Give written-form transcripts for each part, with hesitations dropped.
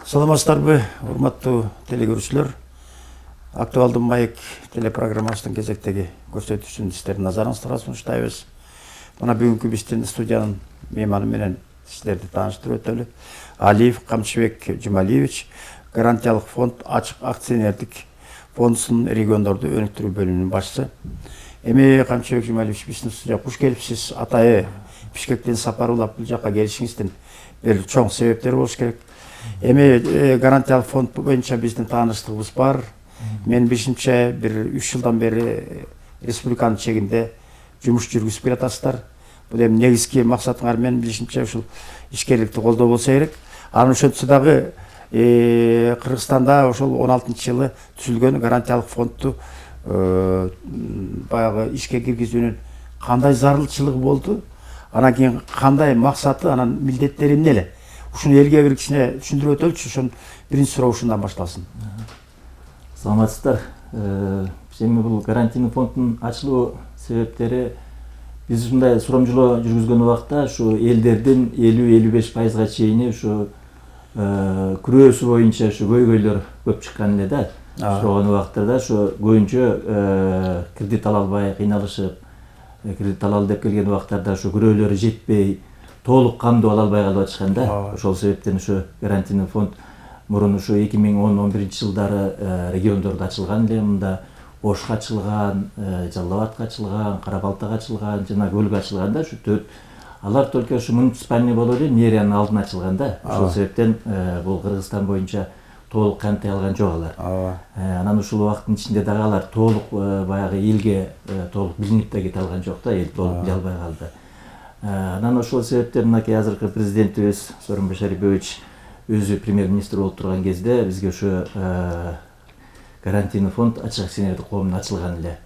Саламатсыздарбы, урматтуу телекөрүүчүлөр. Актуалдуу маек телепрограммасынын кезектеги көрсөтүүсүн сиздердин назарыңыздарга сунуштайбыз. Мына бүгүнкү биздин студиянын мейманы менен сиздерди тааныштырып өтөлү. Алиев Камчыбек Жумалиевич, гарантиялык фонд ачык акционердик фондунун региондорду өнүктүрүү бөлүмүнүн башчысы. Эми Камчыбек Жумалиевич биздин студияга куш келипсиз. Атайы Бишкектен сапар улап бул жака келишиңиздин бир чоң себептери болуш керек. Эми гарантиялык фонд боюнча биздин тааныштыгыбыз бар. Мен билишимче бир 3 жылдан бери республиканын чегинде жумуш жүргүзүп келатасыздар. Бул эми негизги максатыңар менин билишимче ушул ишкерликти колдоо болсо керек. Анын ошентсе дагы Кыргызстанда ошол 16-жылы түзүлгөн гарантиялык фондду баягы ишке киргизүүнүн кандай зарылчылыгы болду? Анан кийин кандай максаты, анан милдеттери эмне? Ушуну элге бир кичине түшүндүрүп өтөлчү. Ошон биринчи суроо ушундан башталсын. Саламатсыздар. Эми бул гарантийный фонддун ачылуу себептери биз ушундай сурамжылоо жүргүзгөн убакта ушу элдердин 50-55%га чейини ушу күрөөсү боюнча ушу көйгөйлөр көп чыккан эле да. Ошол убактарда ушу көбүнчө кредит ала албай кыйналышып, кредит алалы деп келген убактарда ушу күрөөлөрү жетпей, толук камдоо ала албай калып атышкан да. Ошол себептен ушу гарантийный фонд мурун ушу 2010-11 жылдары региондордо ачылган эле. Мында Ошко ачылган, Жалал Абадка ачылган, Кара Балтага ачылган, жана Көлгө ачылган да. Ушу 4 алар только ушу муниципальный болуп эле мэриянын алдына ачылган да. Ошол себептен бул Кыргызстан боюнча толук камтый алган жок алар. Анан ушул убакыттын ичинде дагы алар толук баягы элге толук билинип да кете алган жок да, эл толук биле албай калды. Анан ошол себептен мынакей азыркы президентибиз Сооронбай Шаарипович өзү премьер-министр болуп турган кезде бизге ушу гарантийный фонд ачык акционердик коомунун ачылган эле.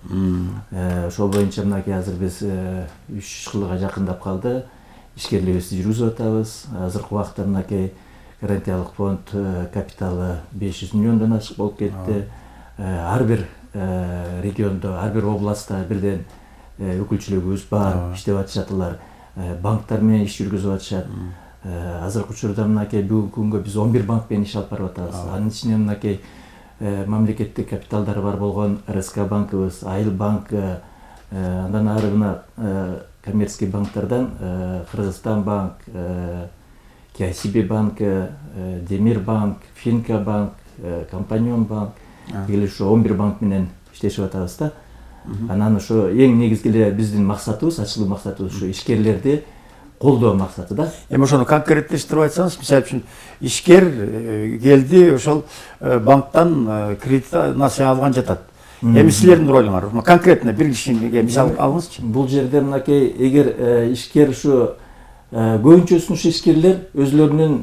Ошол боюнча мынакей азыр биз 3 жылга жакындап калды. Ишкерлигибизди жүргүзүп атабыз. Азыркы убакта мынакей гарантиялык фонд капиталы 500 миллиондон ашык болуп кетти. Ар бир региондо, ар бир областта бирден өкүлчүлүгүбүз бар, иштеп атышат алар. Банктар менен иш жүргүзүп атышат. Азыркы учурда мынакей бүгүнкү күнгө биз 11 банк менен иш алып барып атабыз. Анын ичинен мынакей мамлекеттик капиталдары бар болгон РСК банкыбыз, Айыл банкы, андан ары мына коммерческий банктардан Кыргызстан банк, KCB банкы, Демир банк, Финка банк, Компаньон банк, деле ушу 11 банк менен иштешип атабыз да. Анан ошо эң негизги эле биздин максатыбыз, ачылуу максатыбыз ушу ишкерлерди колдоо максаты да. Эми ошону конкреттештирип айтсаңыз, мисалы үчүн ишкер келди, ошол банктан кредит насыя алган жатат. Эми силердин ролуңар конкретно бир кишиге мисал алыңызчы. Бул жерде мынакей эгер ишкер ушу көбүнчөсүн ушу ишкерлер өзлөрүнүн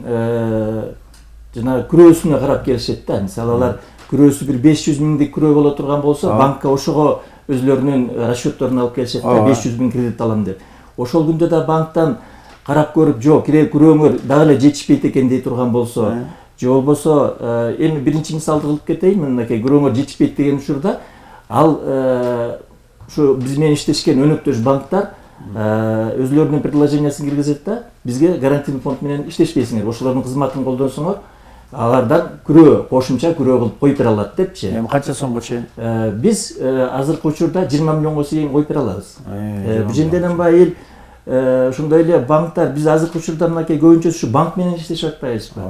жана күрөөсүнө карап келишет да. Мисалы алар күрөөсү бир 500 миңдик күрөө боло турган болсо, банкка ошого өзлөрүнүн расчетторун алып келишет да, 500 миң кредит алам деп. Ошол күндө да банктан карап көрүп, жок, күрөөңөр дагы эле жетишпейт экен дей турган болсо, же болбосо эми биринчи мисалды кылып кетейин, мынакей күрөөңөр жетишпейт деген учурда ал ушу биз менен иштешкен өнөктөш банктар өзлөрүнүн предложениясын киргизет да, бизге гарантийный фонд менен иштешпейсиңер, ошолордун кызматын колдонсоңор, алардан күрөө, кошумча күрөө кылып коюп бере алат депчи. Эми канча сомго чейин? Биз азыркы учурда 20 миллионго чейин коюп бере алабыз. Бул жерден баягы ошондой эле банктар, биз азыркы учурда мынакей көбүнчөсү ушу банк менен иштешип атпайбызбы?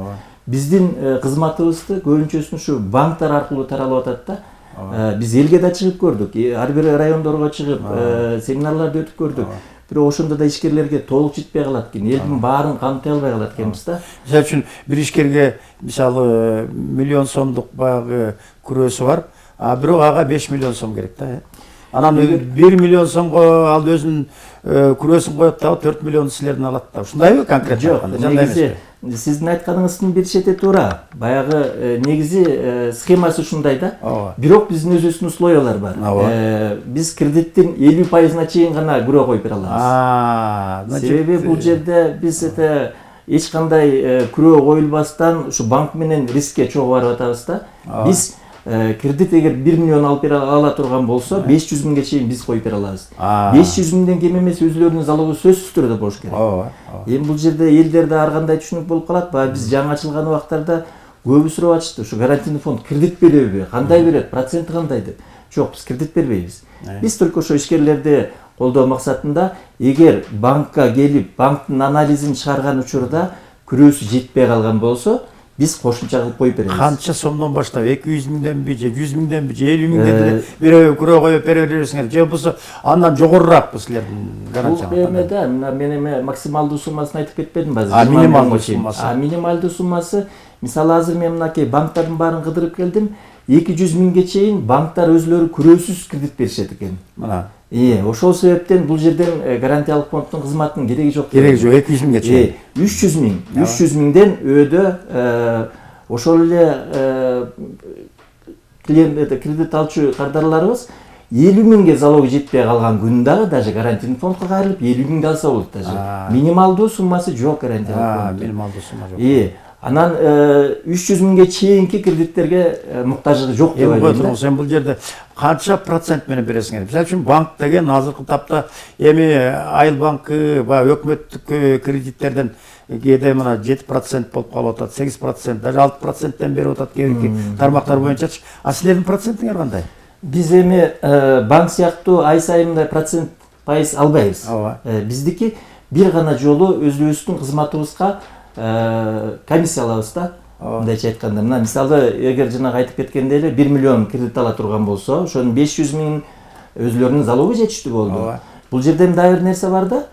Биздин кызматыбызды көбүнчөсүн ушу банктар аркылуу таралып атат да. Биз элге да чыгып көрдүк, ар бир райондорго чыгып, семинарларды өтүп көрдүк. Бирок ошондо да ишкерлерге толук жетпей калат экен, элдин баарын камтый албай калат экенбиз да. Мисалы үчүн бир ишкерге мисалы миллион сомдук баягы күрөөсү бар, бирок ага 5 миллион сом керек да. Анан 1 миллион сомго ал өзүнүн күрөөсүн коет дагы 4 миллион силерден алат да. Ушундайбы конкретно айтканда? Негизи сиздин айтканыңыздын бир чети туура. Баягы негизи схемасы ушундай да. Бирок биздин өзүбүздүн условиялар бар. Биз кредиттин 50%-на чейин гана күрөө коюп бере алабыз. Себеби бул жерде биз эч кандай күрөө коюлбастан ушу банк менен рискке чогуу барып атабыз да. Биз кредит эгер 1 миллион алып бере ала турган болсо 500 миңге чейин биз коюп бере алабыз. 500 миңден кем эмес өзлөрүнүн залогу сөзсүз түрдө болуш керек. Эми бул жерде элдерде ар кандай түшүнүк болуп калат. Биз жаңы ачылган убактарда көбү сурап атышты, ушу гарантийный фонд кредит береби, кандай берет, проценти кандай деп. Жок, биз кредит бербейбиз. Биз только ошо ишкерлерди колдоо максатында, эгер банкка келип, банктын анализин чыгарган учурда күрөөсү жетпей калган болсо, биз кошумча кылып коюп беребиз. Канча сомдон баштап 200 миңденби же 100 миңденби же 50 миңден бирөө күрөө коюп бере бересиңер же болбосо андан жогоруракпы силердин гарантия? Бул эмеде мен эме максималдуу суммасын айтып кетпедим ба? Минималдуу суммасы. Минималдуу суммасы, мисалы азыр мен мынакей банктардын баарын кыдырып келдим. 200 миңге чейин банктар өзлөрү күрөөсүз кредит беришет экен. Мына. Ошол себептен бул жерден гарантиялык фонддун кызматынын кереги жок. Кереги жок, 200 миңге чейин. 300 миңден өдө ошол эле кредит алчу кардарларыбыз 50 миңге залоги жетпей калган күндө даже гарантийный фондко кайрылып 50 миңди алса болот даже. Минималдуу суммасы жок гарантиялык фонд. Минималдуу сумма жок. Анан 300 миңге чейинки кредиттерге муктаждыгы жок деп ойлойм. Сен бул жерде канча процент менен бересиңер? Мисалы үчүн банк деген азыркы тапта эми Айыл банкы баягы өкмөттүк кредиттерден кээде мына 7% болуп калып атат, 8%, даже 6%тен берип атат кээ тармактар боюнчачы. А силердин процентиңер кандай? Биз эми банк сыяктуу ай сайын процент пайыз албайбыз. Биздики бир гана жолу өзүбүздүн кызматыбызга комиссия алабыз да. Мындайча айтканда, мына мисалы эгер жанагы айтып кеткендей эле 1 миллион кредит ала турган болсо, ошонун 500 миң өзлөрүнүн залоги жетиштүү болду. Бул жерде дагы бир нерсе бар да.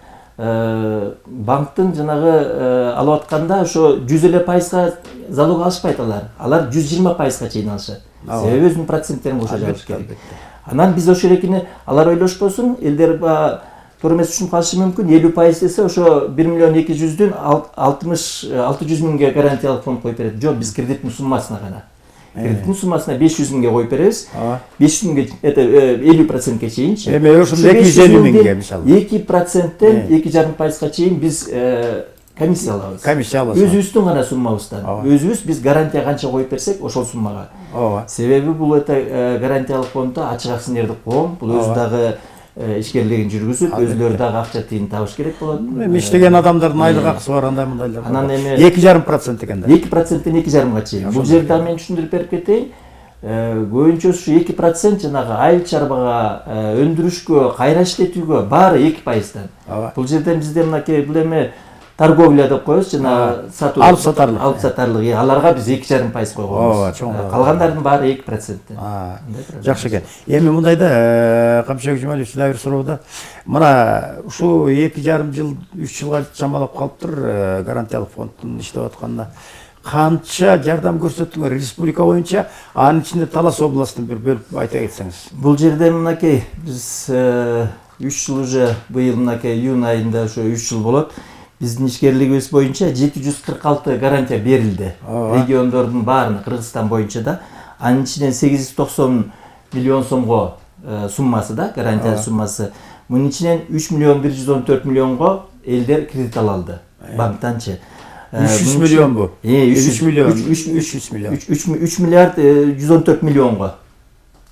Банктын жанагы алып атканда ошо 100 эле пайызга залог алышпайт алар. Алар 120 пайызга чейин алышат. Себеби өзүнүн проценттерин кошо жабыш керек. Анан биз ошол экени алар ойлошпосун, элдер туура эмес түшүнүп калышы мүмкүн. 50% десе ошо 1 миллион 200'дүн 600 миңге гарантиялык фонд коюп берет. Жок, биз кредиттин суммасына гана. Кредиттин суммасына 500 миңге коюп беребиз. 500 миңге 50%ке чейинчи. Эми ошондо 250 миңге мисалы. 2%тен 2,5%га чейин биз комиссия алабыз. Комиссия аласыз. Өзүбүздүн гана суммабыздан. Өзүбүз биз гарантия канча коюп берсек, ошол суммага. Себеби бул гарантиялык фонддо ачык акционердик коом, бул өзү дагы ишкерлигин жүргүзүп, өзүлөрү дагы акча тийин табыш керек болот. Эми иштеген адамдардын айлык акысы бар, андай мындайлар. Анан эми 2,5% экен да. 2%тен 2,5га чейин. Бул жерде мен түшүндүрүп берип кетейин. Көбүнчө ушу 2% жанагы айыл чарбага, өндүрүшкө, кайра иштетүүгө баары 2%дан. Бул жерден бизде мынакей бул эми торговля деп коебуз, жана сатуу, алып сатарлык. Аларга биз 2,5% койгонбуз. Калгандардын баары 2%. Жакшы экен. Эми мындайда Камшыбек Жумалиев сизге бир суроо да. Мына ушу 2,5 жыл, 3 жылга чамалап калыптыр гарантиялык фонддун иштеп атканына. Канча жардам көрсөттүңөр республика боюнча, анын ичинде Талас областын бир бөлүп айта кетсеңиз. Бул жерде мынакей биз 3 жыл уже быйыл мынакей июнь айында ошо 3 жыл болот. Биздин ишкерлигибиз боюнча 746 гарантия берилди. Региондордун баарына Кыргызстан боюнча да. Анын ичинен 890 миллион сомго суммасы да, гарантия суммасы. Мунун ичинен 3 миллион 114 миллионго элдер кредит ала алды. Банктанчы. 300 миллион бу. 300 миллион. 300 миллион. 3 миллиард 114 миллионго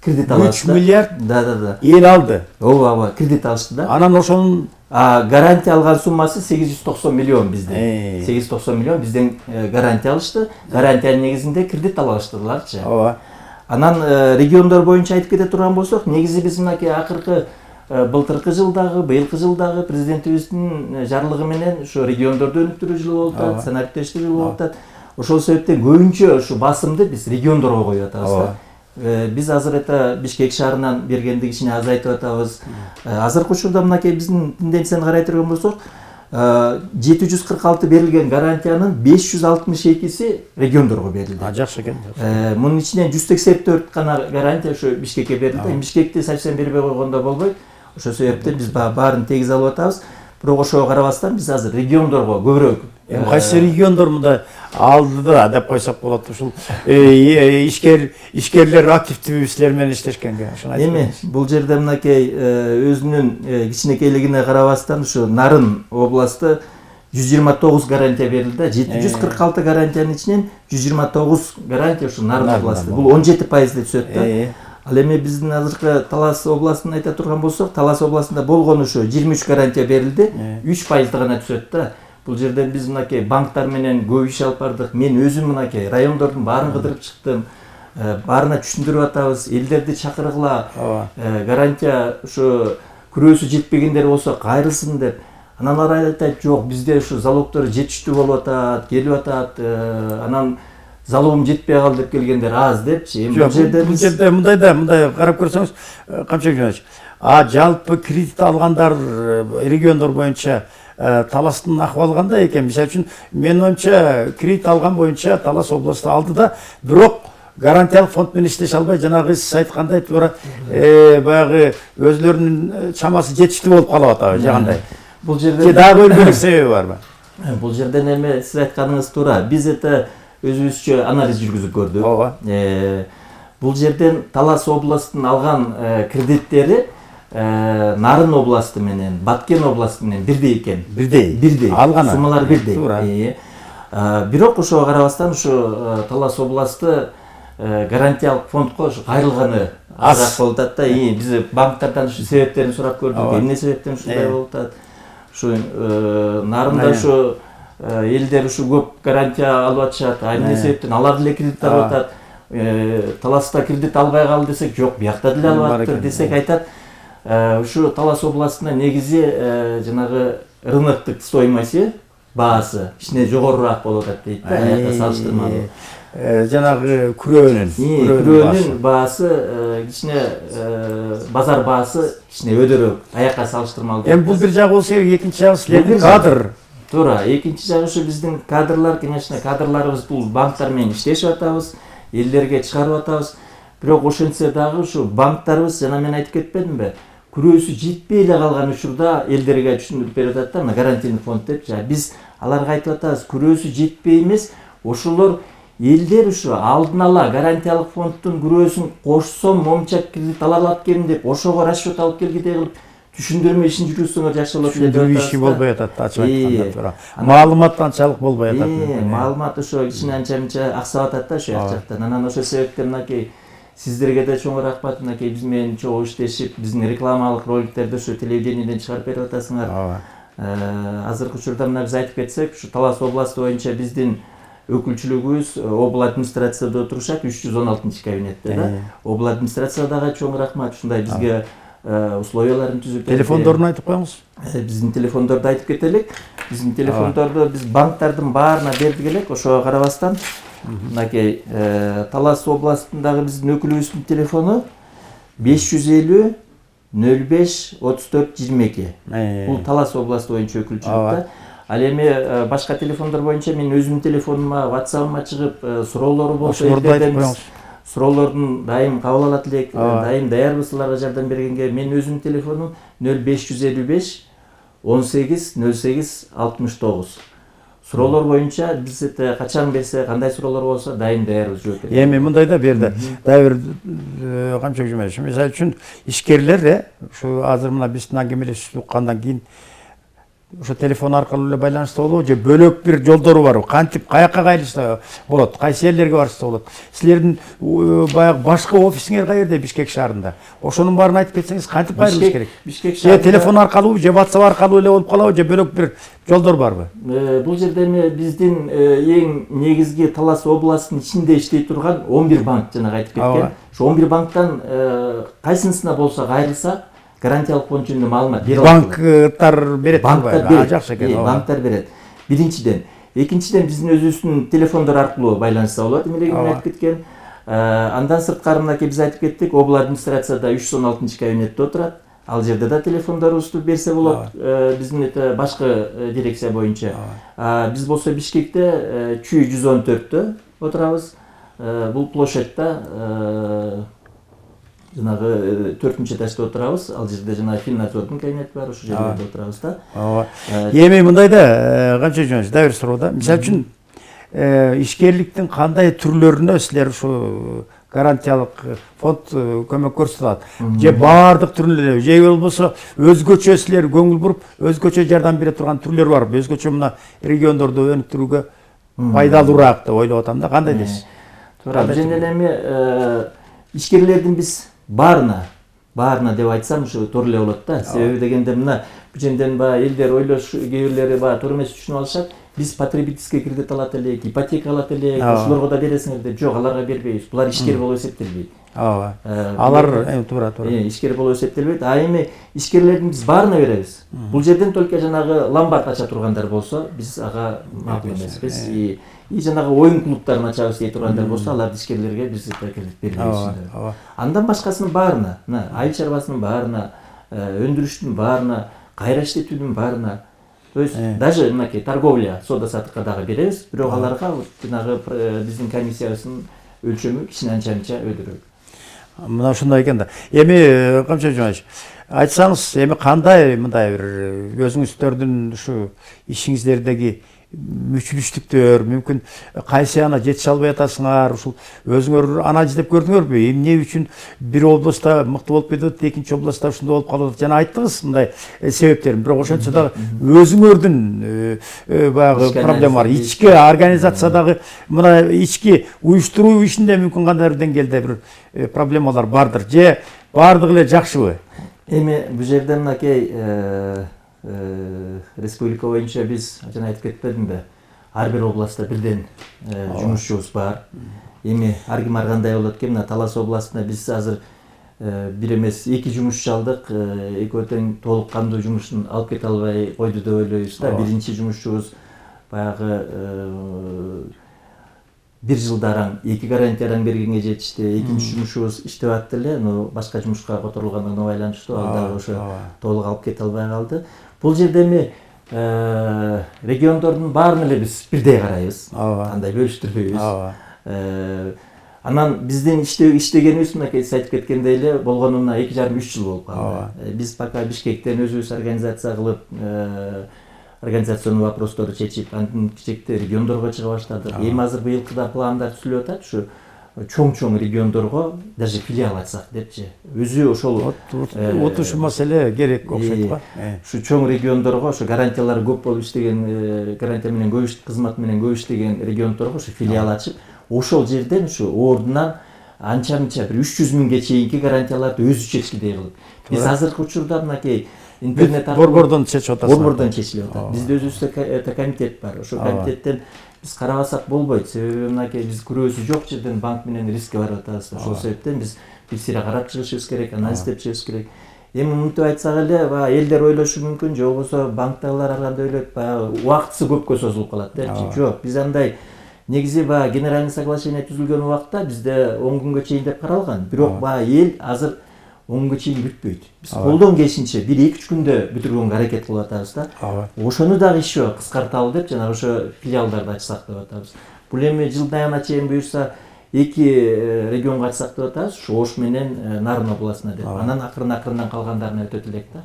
кредит алды. 3 миллиард? Да. Эл алды. Ооба, кредит алышты да. Анан ошонун гарантия алган суммасы 890 миллион бизден. 890 миллион бизден гарантия алышты. Гарантиянын негизинде кредит ала алыштыларчы. Ооба. Анан региондор боюнча айтып кете турган болсок, негизи биз мынакей акыркы былтыркы жылдагы, быйылкы жылдагы президентибиздин жарлыгы менен ушу региондорду өнүктүрүү жылы болуп атат, санариптештик жылы болуп атат. Ошол себептен көбүнчө ушу басымды биз региондорго коюп атабыз да. Биз азыр Бишкек шаарынан бергенди кичине азайтып атабыз. Азыркы учурда мынакей биздин тенденцияны карай турган болсок, 746 берилген гарантиянын 562си региондорго берилди. Жакшы экен. Мунун ичинен 184 гана гарантия ушу Бишкекке берилди. Бишкекти совсем бербей койгондо болбойт. Ошол себептен биз баарын тегиз алып атабыз. Бирок ошого карабастан биз азыр региондорго көбүрөөк. Кайсы региондор мында алды да деп койсок болот. Ушул ишкерлер активдүү силер менен иштешкенге. Эми бул жерде мынакей өзүнүн кичинекейлигине карабастан ушу Нарын областы 129 гарантия берилди. 746 гарантиянын ичинен 129 гарантия ушу Нарын областы. Бул 17% түшөт да. Ал эми биздин азыркы Талас областын айта турган болсок, Талас областында болгон ушу 23 гарантия берилди, 3% гана түшөт да. Бул жерден биз мынакей банктар менен көп иш алып бардык. Мен өзүм мынакей райондордун баарын кыдырып чыктым. Баарына түшүндүрүп атабыз. Элдерди чакыргыла. Гарантия ушу күрөөсү жетпегендер болсо кайрылсын деп. Анан алар айтат, жок, бизде ушу залогдор жетиштүү болуп атат, келип атат. Анан залогум жетпей калды деп келгендер аз депчи. Бул жерде мындай карап көрсөңүз, Камчыбек Жуманович, жалпы кредит алгандар региондор боюнча Таластын акыбалы кандай экен? Мисалы үчүн, менин оюмча, кредит алган боюнча Талас областы алды да, бирок гарантиялык фонд менен иштеше албай, жанагы сиз айткандай туура баягы өзлөрүнүн чамасы жетиштүү болуп калып атабы, же кандай? Бул жерде дагы бир себеби барбы? Бул жерден эми сиз айтканыңыз туура. Биз өзүбүзчө анализ жүргүзүп көрдүк. Бул жерден Талас областынын алган кредиттери Нарын областы менен Баткен областы менен бирдей экен. Бирдей. Алган суммалар бирдей. Бирок ошого карабастан ушу Талас областы гарантиялык фондко кайрылганы азыраак болуп атат да. Биз банктардан ушу себептерин сурап көрдүк. Эмне себептен ушундай болуп атат? Ушу Нарында ушу элдер ушу көп гарантия алып атышат. Эмне себептен алар деле кредит алып атат. Таласта кредит албай калды десек, жок, биякта деле алып атыптыр десек, айтат. Ушу Талас областына негизи жанагы рыноктук стоимости баасы кичине жогорураак болуп атат дейт да, аякка салыштырмалуу. Жанагы күрөөнүн баасы кичине базар баасы кичине өдөрөөк, аякка салыштырмалуу. Эми бул бир жагы болсо, экинчи жагы силердин кадр. Туура, экинчи жагы ушу биздин кадрлар, конечно, кадрларыбыз бул банктар менен иштешип атабыз, элдерге чыгарып атабыз. Бирок ошентсе дагы ушу банктарыбыз, жана мен айтып кетпедимби, күрөөсү жетпей эле калган учурда элдерге түшүндүрүп берип атат да, гарантийный фонд деп. Биз аларга айтып атабыз, күрөөсү жетпей эмес, ошолор элдер ушу алдын ала гарантиялык фонддун күрөөсүн кошсом момча кредит ала алат экен деп, ошого расчет алып келгидей кылып түшүндүрмө ишин жүргүзсөңөр жакшы болот деп атабыз. Иши болбой атат, ачык айтканда туура. Маалымат анчалык болбой атат. Маалымат ошо кичине анча-мынча аксап атат да ошо жактан. Анан ошол себептен мынакей сиздерге да чоң рахмат, мынакей биз менен чогуу иштешип, биздин рекламалык роликтерди ошо телевидениеден чыгарып берип атасыңар. Азыркы учурда мына биз айтып кетсек, ушу Талас областы боюнча биздин өкүлчүлүгүбүз обл администрацияда отурушат, 316-кабинетте да. Обл администрациядагы чоң рахмат, ушундай бизге условияларын түзүп. Телефондорун айтып коюңуз. Биздин телефондорду айтып кетелик. Биздин телефондорду биз банктардын баарына бердик элек, ошого карабастан мынакей Талас областындагы биздин өкүлүбүздүн телефону 550 05 34 22. Бул Талас областы боюнча өкүлчүлүк. Ал эми башка телефондор боюнча мен өзүмдүн телефонума, WhatsApp-ыма чыгып, суроолору болсо элдерден суроолордун дайым кабыл алат элек, дайым даярбыз силарга жардам бергенге. Мен өзүмдүн телефонум 0555 18 08 69. Суроолор боюнча биз качан берсе, кандай суроолор болсо дайым даярбыз жооп беребиз. Эми мындай да берди. Дагы бир Камчыбек Жуманович, мисалы үчүн ишкерлер ушу азыр мына биздин аңгемелешип уккандан кийин ошо телефон аркылуу эле байланышта болобу, же бөлөк бир жолдору барбы? Кантип каяка кайрылса болот? Кайсы жерлерге барса болот? Силердин баягы башкы офисиңер каерде, Бишкек шаарында? Ошонун баарын айтып кетсеңиз, кантип кайрылыш керек? Бишкек шаарында телефон аркылуу, же WhatsApp аркылуу эле болуп калабы, же бөлөк бир жолдор барбы? Бул жерде эми биздин эң негизги Талас областынын ичинде иштей турган 11 банк жанагы айтып кеткен. Ошо 11 банктан кайсынысына болсо кайрылса, гарантиялык фонд жөнүндө маалымат берет. Банктар берет. Банктар берет. Жакшы экен. Банктар берет. Биринчиден. Экинчиден биздин өзүбүздүн телефондор аркылуу байланышса болот, эмелеги мен айтып кеткен. Андан сырткары мынакей биз айтып кеттик, обл администрацияда 316-кабинетте отурат. Ал жерде да телефондорубузду берсе болот, биздин башкы дирекция боюнча. Биз болсо Бишкекте Чүй 114-тө отурабыз. Бул площадьта жанагы 4-нчы этажда отурабыз. Ал жерде жана финнадзордун кабинети бар, ошол жерде отурабыз да. Эми мындай да, Камчыбек Жуманович, дагы бир суроо да. Мисалы үчүн ишкерликтин кандай түрлөрүнө силер ушу гарантиялык фонд көмөк көрсөтөт? Же баардык түрлөрүнө, же болбосо өзгөчө силер көңүл буруп, өзгөчө жардам бере турган түрлөр барбы? Өзгөчө мына региондорду өнүктүрүүгө пайдалуураак деп ойлоп атам да. Кандай дейсиз? Туура. Жөн эле эми ишкерлердин биз баарына деп айтсам ушу туура эле болот да. Себеби дегенде мына женден баягы элдер ойлош, кээ бирлери баягы туура эмес түшүнүп алышат. Биз потребительский кредит алат элек, ипотека алат элек, ошолорго да бересиңер деп, жок, аларга бербейбиз. Булар ишкер болуп эсептелбейт. Ооба. Алар туура. Ишкер болуп эсептелбейт. А эми ишкерлердин биз баарына беребиз. Бул жерден только жанагы ломбард ача тургандар болсо, биз ага макул эмеспиз. И жанагы оюн клубтарын ачабыз дей тургандар болсо, аларды ишкерлерге биз кредит бербейбиз. Андан башкасынын баарына, айыл чарбасынын баарына, өндүрүштүн баарына, кайра иштетүүнүн баарына, то есть даже мынакей торговля, соода-саттыкка дагы беребиз, бирок аларга жанагы биздин комиссиябыздын өлчөмү кичине анча өйдөрөк. Мына ушундай экен да. Эми Камчы Жумаевич, айтсаңыз, эми кандай мындай бир өзүңүздөрдүн ушу ишиңиздердеги мүчүлүштүктөр, мүмкүн кайсы ана жетише албай атасыңар, ушул өзүңөр ана издеп көрдүңөрбү? Эмне үчүн бир областта мыкты болуп кетет, экинчи областта ушундай болуп калат? Жана айттыңыз мындай себептерин, бирок ошончо дагы өзүңөрдүн баягы проблема бар. Ички организациядагы мына ички уюштуруу ишинде мүмкүн кандайдыр деңгээлде бир проблемалар бардыр. Же бардыгы эле жакшыбы? Эми бул жерде мынакей республика боюнча биз жана айтып кетпедимби, ар бир областта бирден жумушчубуз бар. Эми ар ким ар кандай болот экен, мына Талас областында биз азыр бир эмес 2 жумушчу алдык, экөө тең толук кандуу жумушун алып кете албай койду деп ойлойбуз да. Биринчи жумушчубуз баягы 1 жылдараң 2 гарантияраң бергенге жетишти. Экинчи жумушубуз иштеп атты эле, но башка жумушка которулганына байланыштуу ал дагы ошо толук алып кете албай калды. Бул жерде эми региондордун баарына эле биз бирдей карайбыз. Андай бөлүштүрбөйбүз. Анан биздин иштегенибиз мынакей айтып кеткендей эле болгонуна 2,5-3 жыл болуп калды. Биз пока Бишкектен өзүбүз организация кылып, организационный вопросторду чечип, андан кичекте региондорго чыга баштадык. Эми азыр быйылкыда пландар түзүлүп атат, ушу чоң региондорго даже филиал ачсак депчи. Өзү ошол ушул маселе керек окшойт го. Ушу чоң региондорго, ошо гарантиялары көп болуп иштеген, гарантия менен көп кызмат менен көп иштеген региондорго ошо филиал ачып, ошол жерден ушу ордунан анча-мынча бир 300 миңге чейинки гарантияларды өзү чечкидей кылып. Биз азыркы учурда мынакей интернет аркылуу борбордон чечип атасыз. Борбордон чечилип атат. Бизде өзүбүздө комитет бар. Ошол комитеттен биз карабасак болбойт. Себеби мынакей биз күрөөсү жок жерден банк менен рискке барып атабыз. Ошол себептен биз бир сыйра карап чыгышыбыз керек, анализ издеп чыгышыбыз керек. Эми мынтип айтсак эле, баягы элдер ойлошу мүмкүн, же болбосо банктагылар ар кандай ойлойт, баягы убактысы көпкө созулуп калат депчи. Жок, биз андай негизи баягы генеральный соглашение түзүлгөн убакта бизде 10 күнгө чейин деп каралган. Бирок баягы эл азыр 10 күнгө чейин бүтпөйт. Биз колдон келишинче 1-2 күндө бүтүргөнгө аракет кылып атабыз да. Ошону дагы еще кыскарталы деп, жана ошо филиалдарды ачсак деп атабыз. Бул эми жылдын аягына чейин буюрса 2 регионго ачсак деп атабыз, ушу Ош менен Нарын областына деп. Анан акырын-акырындан калгандарына өтөт элек да.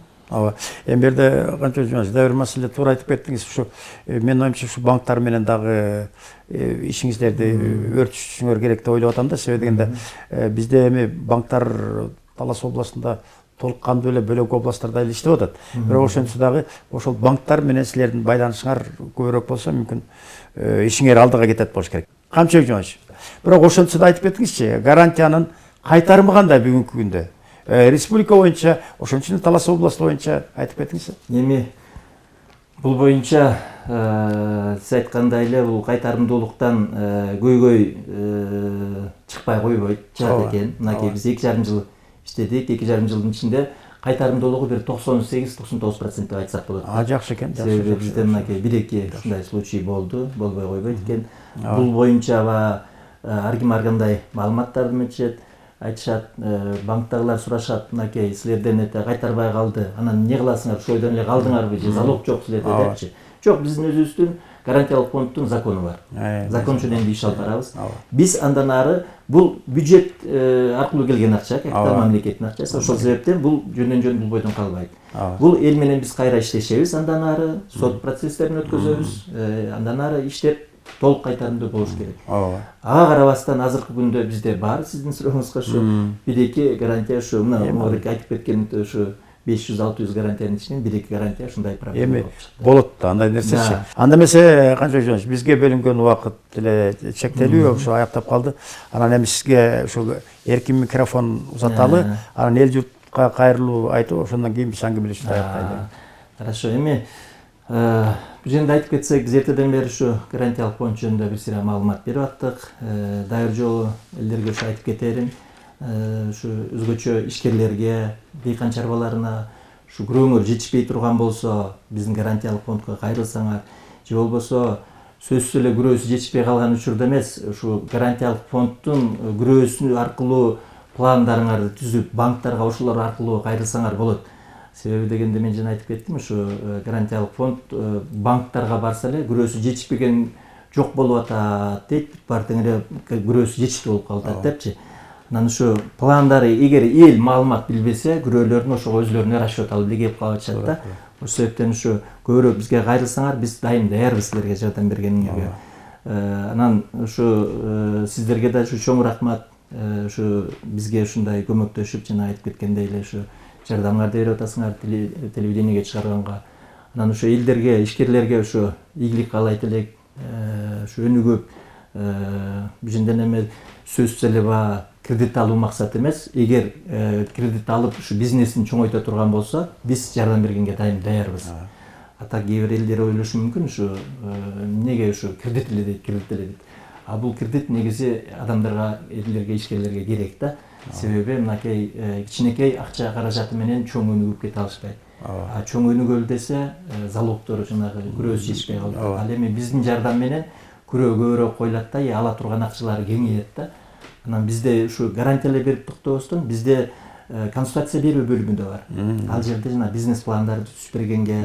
Эми берде канча жумаш, да бир маселе туура айтып кеттиңиз. Ушу менин оюмча ушу банктар менен дагы ишиңиздерди өрчүшүңөр керек деп ойлоп атам да. Себеби дегенде бизде эми банктар Талас областында толук кандуу эле бөлөк областтарда эле иштеп атат. Бирок ошентсе дагы ошол банктар менен силердин байланышыңар көбүрөөк болсо мүмкүн ишиңер алдыга кетет болуш керек. Камчы Жумаш. Бирок ошентсе да айтып кетиңизчи, гарантиянын кайтарымы кандай бүгүнкү күндө? Республика боюнча, ошончо эле Талас областы боюнча айтып кетиңиз. Эми бул боюнча сиз айткандай эле бул кайтарымдуулуктан көйгөй чыкпай койбойт, чыгат экен. Мынакей биз 2,5 жыл иштедик, 2,5 жылдын ичинде кайтарымдуулугу бир 98-99% деп айтсак болот. Жакшы экен. Себеби бизде мынакей 1-2 ушундай случай болду, болбой койбойт экен. Бул боюнча ар ким ар кандай маалыматтарды менчет, айтышат, банктагылар сурашат, мынакей силерден кайтарбай калды, анан эмне кыласыңар, ошол ойдон эле калдыңарбы, же залог жок силерде депчи. Жок, биздин өзүбүздүн гарантиялык фонддун закону бар. Закон менен иш алып барабыз. Биз андан ары бул бюджет аркылуу келген акча, капитал мамлекеттин акчасы. Ошол себептен бул жөн бул бойдон калбайт. Бул эл менен биз кайра иштешебиз, андан ары сот процесстерин өткөзөбүз, андан ары иштеп толук кайтарымдуу болуш керек. Ага карабастан азыркы күндө бизде бар, сиздин сурооңузга ушу 1-2 гарантия ушу мына айтып кеткен ушу 500-600 гарантиянын ичинен 1-2 гарантия ушундай проблема болуп чыкты. Болот да, андай нерсечи. Анда эмесе канча жөн бизге бөлүнгөн убакыт эле чектелүү, ушу аяктап калды. Анан эми сизге ушу эркин микрофон узаталы, анан эл журтка кайрылуу айтып, ошондон кийин биз аңгемелешүүбүздү аяктайлы. Хорошо, эми бул жерде айтып кетсек, биз эртеден бери ушу гарантиялык фонд жөнүндө бир сыйра маалымат берип аттык. Дайыр жолу элдерге ушу айтып кетерим. Ушу өзгөчө ишкерлерге, дыйкан чарбаларына ушу күрөөңөр жетишпей турган болсо, биздин гарантиялык фондко кайрылсаңар, же болбосо сөзсүз эле күрөөсү жетишпей калган учурда эмес, ушу гарантиялык фонддун күрөөсү аркылуу пландарыңарды түзүп, банктарга ошолор аркылуу кайрылсаңар болот. Себеби дегенде мен жана айтып кеттим, ушу гарантиялык фонд банктарга барса эле күрөөсү жетишпеген жок болуп атат дейт, баардык эле күрөөсү жетиштүү болуп калып атат депчи. Анан ушу пландары эгер эл маалымат билбесе, күрөөлөрдүн ошого өзлөрүнө расчет алып эле кеп калып атышат да. Ошол себептен ушу көбүрөөк бизге кайрылсаңар, биз дайым даярбыз силерге жардам бергениңерге. Анан ушу сиздерге да ушу чоң рахмат. Ушу бизге ушундай көмөктөшүп, жана айтып кеткендей эле ушу жардамыңарды берип атасыңар телевидениеге чыгарганга. Анан ушу элдерге, ишкерлерге ушу ийгилик каалайт элек. Ушу өнүгүп, бул жерден эме сөзсүз эле баягы кредит алуу максат эмес. Эгер кредит алып ушу бизнесин чоңойто турган болсо, биз жардам бергенге дайым даярбыз. Ата кээ бир элдер ойлошу мүмкүн, ушу эмнеге ушу кредит эле дейт. А бул кредит негизи адамдарга, элдерге, ишкерлерге керек да. Себеби мынакей кичинекей акча каражаты менен чоң өнүгүп кете алышпайт. А чоң өнүгөлү десе, залогдор жанагы күрөөсү жетишпей калат. Ал эми биздин жардам менен күрөө көбүрөөк коюлат да, ала турган акчалары кеңейет да. Анан бизде ушу гарантия эле берип токтобостон, бизде консультация берүү бөлүмү да бар. Ал жерде жана бизнес пландарды түзүп бергенге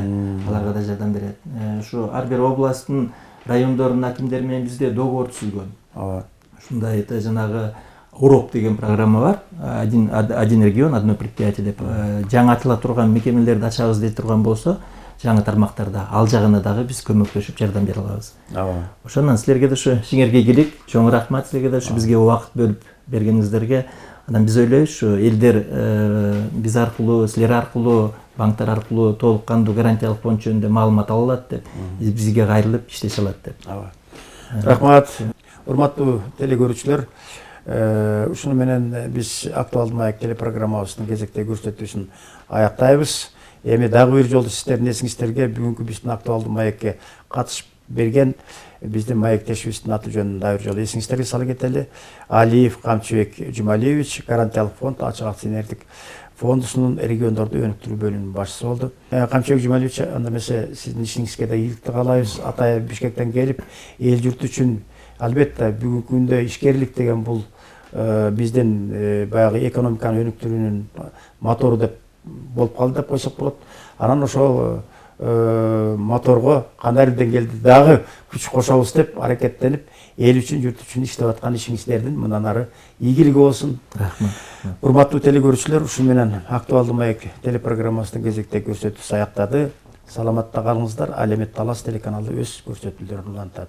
аларга да жардам берет. Ушу ар бир областтын райондордун акимдери менен бизде договор түзүлгөн. Ушундай жанагы урок деген программа бар. Один регион, одно предприятие деп жаңыртыла турган мекемелерди ачабыз дей турган болсо, жаңы тармактарда ал жагына дагы биз көмөктөшүп жардам бере алабыз. Ошондон силерге да ушу ишиңерге ийгилик, чоң рахмат силерге да ушу бизге убакыт бөлүп бергениңиздерге. Анан биз ойлойбуз, ушу элдер биз аркылуу, силер аркылуу, банктар аркылуу толук кандуу гарантиялык фонд жөнүндө маалымат ала алат деп, бизге кайрылып иштеше алат деп. Рахмат. Урматтуу телекөрүүчүлөр, ушуну менен биз актуалдуу маек телепрограммабыздын кезектеги көрсөтүүсүн аяктайбыз. Эми дагы бир жолу сиздердин эсиңиздерге бүгүнкү биздин актуалдуу маекке катышып берген биздин маектешибиздин аты жөнүн дагы бир жолу эсиңиздерге сала кетели. Алиев Камчыбек Жумалиевич, гарантиялык фонд ачык акционердик фондусунун региондорду өнүктүрүү бөлүмүнүн башчысы болду. Камчыбек Жумалиевич, анда эмесе сиздин ишиңизге да ийгиликти каалайбыз. Атайын Бишкектен келип, эл журт үчүн албетте бүгүнкү күндө ишкерлик деген бул биздин баягы экономиканы өнүктүрүүнүн мотору деп болуп калды деп койсок болот. Анан ошол моторго кандайдыр деңгээлде дагы күч кошобуз деп аракеттенип, эл үчүн, журт үчүн иштеп аткан ишиңиздердин мындан ары ийгилиги болсун. Рахмат. Урматтуу телекөрүүчүлөр, ушу менен актуалдуу маек телепрограммасынын кезектеги көрсөтүүсү аяктады. Саламатта калыңыздар. Ал эми Талас телеканалы өз көрсөтүүлөрүн улантат.